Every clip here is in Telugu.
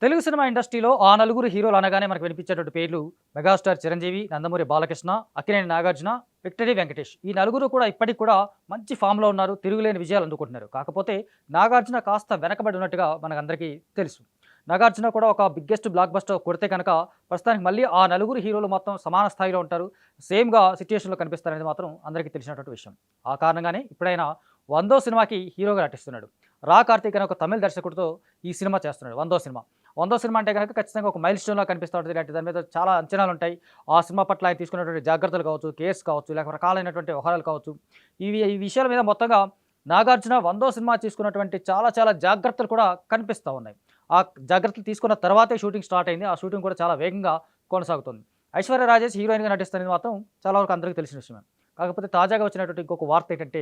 తెలుగు సినిమా ఇండస్ట్రీలో ఆ నలుగురు హీరోలు అనగానే మనకు వినిపించేటువంటి పేర్లు మెగాస్టార్ చిరంజీవి, నందమూరి బాలకృష్ణ, అక్కినేని నాగార్జున, విక్టరీ వెంకటేష్. ఈ నలుగురు కూడా ఇప్పటికి కూడా మంచి ఫామ్‌లో ఉన్నారు. తిరుగులేని విజయాలు అందుకుంటున్నారు. కాకపోతే నాగార్జున కాస్త వెనకబడి ఉన్నట్టుగా మనకందరికీ తెలుసు. నాగార్జున కూడా ఒక బిగ్గెస్ట్ బ్లాక్ బస్టర్ కొడితే కనుక ప్రస్తుతానికి మళ్ళీ ఆ నలుగురు హీరోలు మొత్తం సమాన స్థాయిలో ఉంటారు. సేమ్‌గా సిట్యుయేషన్‌లో కనిపిస్తారనేది మాత్రం అందరికీ తెలిసినటువంటి విషయం. ఆ కారణంగానే ఇప్పుడైన 100వ సినిమాకి హీరోగా నటిస్తున్నాడు. 'రా కార్తీక్' అనే ఒక తమిళ్ దర్శకుడితో ఈ సినిమా చేస్తున్నాడు 100వ సినిమా. 100వ సినిమా అంటే గనక ఖచ్చితంగా ఒక మైల్ స్టోన్‌లా కనిపిస్తా ఉంటది. ఇలాంటి దాని మీద చాలా అంచనాలుంటాయి. ఆ సినిమా పట్ల ఆయన తీసుకున్నటువంటి జాగ్రత్తలు కావచ్చు, కేర్స్ కావచ్చు, లేక రకాలైనటువంటి వ్యవహారాలు కావచ్చు. ఈ విషయాల మీద మొత్తంగా నాగార్జున 100వ సినిమా తీసుకున్నటువంటి చాలా చాలా జాగ్రత్తలు కూడా కనిపిస్తా ఉన్నాయి. ఆ జాగ్రత్తలు తీసుకున్న తర్వాతే షూటింగ్ స్టార్ట్ అయింది. ఆ షూటింగ్ కూడా చాలా వేగంగా కొనసాగుతుంది. ఐశ్వర్య రాజేష్ హీరోయిన్‌గా నటిస్తున్నది మాత్రం చాలా వరకు అందరికీ తెలిసిన విషయమే. కాకపోతే తాజాగా వచ్చినటువంటి ఇంకొక వార్త ఏంటంటే,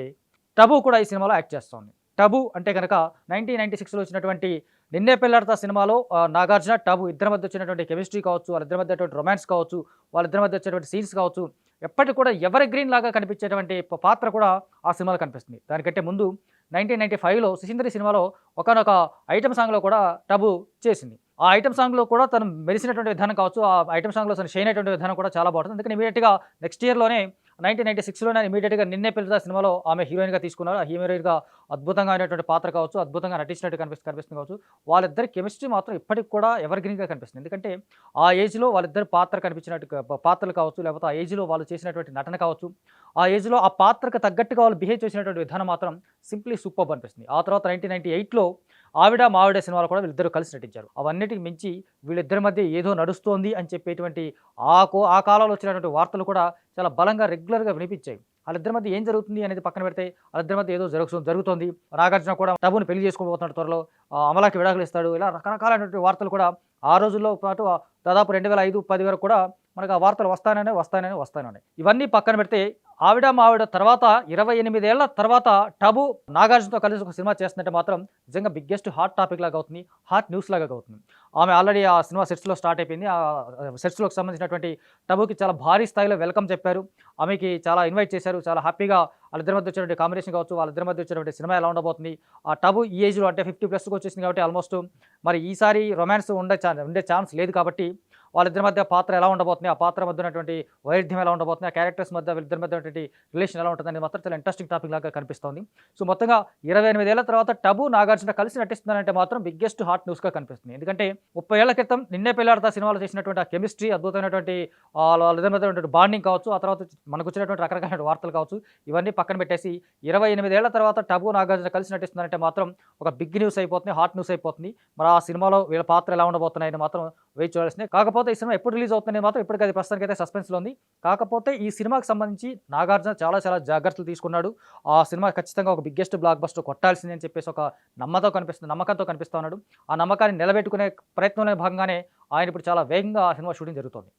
టబు కూడా ఈ సినిమాలో యాక్ట్ చేస్తోంది. టబు అంటే గనక 1996లో వచ్చినటువంటి 'నిన్నే పెళ్లాడతా' సినిమాలో నాగార్జున, టబు ఇద్దరి మధ్య వచ్చినటువంటి కెమిస్ట్రీ కావచ్చు, వాళ్ళిద్దరి మధ్య అటువంటి రొమాన్స్ కావచ్చు, వాళ్ళిద్దరి మధ్య వచ్చేటువంటి సీన్స్ కావచ్చు, ఎప్పటికి కూడా ఎవర్ గ్రీన్ లాగా కనిపించేటువంటి పాత్ర కూడా ఆ సినిమాలో కనిపిస్తుంది. దానికంటే ముందు 1995లో 'సిసింద్రి' సినిమాలో ఒకానొక ఐటెమ్ సాంగ్‌లో కూడా టబు చేసింది. ఆ ఐటెమ్ సాంగ్‌లో కూడా తను మెరిసినటువంటి విధానం కావచ్చు, ఆ ఐటెమ్ సాంగ్‌లో తను షైన్ అయ్యేటువంటి విధానం కూడా చాలా బాగుంటుంది. అందుకని ఇమ్మీడియేట్‌గా నెక్స్ట్ ఇయర్‌లోనే 1996లోనే ఇమ్మీడియేట్‌గా 'నిన్నే పెళ్లిదా' సినిమాలో ఆమె హీరోయిన్‌గా తీసుకున్నారు. ఆ హీరోయిన్‌గా అద్భుతంగా అయినటువంటి పాత్ర కావచ్చు, అద్భుతంగా నటించినట్టు కనిపిస్తుంది కావచ్చు. వాళ్ళిద్దరి కెమిస్ట్రీ మాత్రం ఇప్పటికి కూడా ఎవర్ గ్రీన్‌గా కనిపిస్తుంది. ఎందుకంటే ఆ ఏజ్‌లో వాళ్ళిద్దరి పాత్ర కనిపించినట్టు పాత్రలు కావచ్చు, లేకపోతే ఆ ఏజ్‌లో వాళ్ళు చేసినటువంటి నటన కావచ్చు, ఆ ఏజ్‌లో ఆ పాత్రకు తగ్గట్టుగా వాళ్ళు బిహేవ్ చేసినటువంటి విధానం మాత్రం సింప్లీ సూపర్బ్ అనిపిస్తుంది. ఆ తర్వాత 1998లో 'ఆవిడ మావిడ' సినిమాలో కూడా వీళ్ళిద్దరూ కలిసి నటించారు. అవన్నిటికి మించి వీళ్ళిద్దరి మధ్య ఏదో నడుస్తోంది అని చెప్పేటువంటి ఆ కాలంలో వచ్చినటువంటి వార్తలు కూడా చాలా బలంగా రెగ్యులర్‌గా వినిపించాయి. ఆళ్ళిద్దరి మధ్య ఏం జరుగుతుంది అనేది పక్కన పెడితే, ఆళ్ళిద్దరి మధ్య ఏదో జరుగుతోంది. నాగార్జున కూడా టబుని పెళ్లి చేసుకోబోతున్నాడు త్వరలో. అమలాకి విడాకులు ఇస్తాడు. ఇలా రకరకాలైనటువంటి వార్తలు కూడా ఆ రోజుల్లో పాటు దాదాపు 2005, 10 వరకు కూడా మనకు ఆ వార్తలు వస్తానే ఉన్నాయి. ఇవన్నీ పక్కన పెడితే 'ఆవిడ మావిడ' తర్వాత 28 ఏళ్ల తర్వాత టబు నాగార్జునతో కలిసి ఒక సినిమా చేస్తుందంటే మాత్రం నిజంగా బిగ్గెస్ట్ హాట్ టాపిక్ లాగా అవుతుంది. హాట్ న్యూస్ లాగా అవుతుంది. ఆమె ఆల్రెడీ ఆ సినిమా సెట్స్‌లో స్టార్ట్ అయిపోయింది. సెట్స్‌లోకి సంబంధించినటువంటి టబుకి చాలా భారీ స్థాయిలో వెల్కమ్ చెప్పారు. ఆమెకి చాలా ఇన్వైట్ చేశారు. చాలా హ్యాపీగా వాళ్ళిద్దరి మధ్య వచ్చినటువంటి కాంబినేషన్ కావచ్చు, వాళ్ళిద్దరి మధ్య వచ్చినటువంటి సినిమా ఎలా ఉండబోతుంది. ఆ టబు ఈ ఏజ్‌లో అంటే 50 ప్లస్‌కి వచ్చేసింది కాబట్టి ఆల్మోస్ట్ మరి ఈసారి రొమాన్స్ ఉండే ఛాన్స్ లేదు కాబట్టి వాళ్ళిద్దరి మధ్య పాత్ర ఎలా ఉండబోతుంది, ఆ పాత్ర మధ్య ఉన్నటువంటి వైరుధ్యం ఎలా ఉండబోతుంది, ఆ క్యారెక్టర్స్ మధ్య వీళ్ళిద్దరి మధ్య ఉన్నటువంటి రిలేషన్ ఎలా ఉంటుందనేది మాత్రం చాలా ఇంట్రెస్టింగ్ టాపిక్ లాగా కనిపిస్తోంది. సో, మొత్తంగా 28 ఏళ్ల తర్వాత టబు, నాగార్జున కలిసి నటిస్తున్నారంటే మాత్రం బిగ్గెస్ట్ హాట్ న్యూస్‌గా కనిపిస్తుంది. ఎందుకంటే 30 ఏళ్ల క్రితం 'నిన్నే పెళ్లాడతా' సినిమాలో చేసినటువంటి ఆ కెమిస్ట్రీ, అద్భుతమైనటువంటి వాళ్ళిద్దరి మధ్య ఉన్నటువంటి బాండింగ్ కావచ్చు, ఆ తర్వాత మనకొచ్చినటువంటి రకరకాల వార్తలు కావచ్చు, ఇవన్నీ పక్కన పెట్టేసి 28 ఏళ్ల తర్వాత టబు, నాగార్జున కలిసి నటిస్తున్నారంటే మాత్రం ఒక బిగ్ న్యూస్ అయిపోతుంది. హాట్ న్యూస్ అయిపోతుంది. మరి ఆ సినిమాలో వీళ్ళ పాత్ర ఎలా ఉండబోతున్నాయని మాత్రం వేచి చూడాల్సిందే. కాకపోతే ఈ సినిమా ఎప్పుడు రిలీజ్ అవుతుందనేది మాత్రం ఇప్పటికైతే ప్రస్తుతానికైతే సస్పెన్స్‌లో ఉంది. కాకపోతే ఈ సినిమాకి సంబంధించి నాగార్జున చాలా చాలా జాగ్రత్తలు తీసుకున్నాడు. ఆ సినిమా ఖచ్చితంగా ఒక బిగ్గెస్ట్ బ్లాక్ బస్టర్ కొట్టాల్సిందే అని చెప్పేసి ఒక నమ్మకంతో కనిపిస్తా ఉన్నాడు. ఆ నమ్మకాన్ని నిలబెట్టుకునే ప్రయత్నంలో భాగంగానే ఆయన ఇప్పుడు చాలా వేగంగా ఆ సినిమా షూటింగ్ జరుగుతోంది.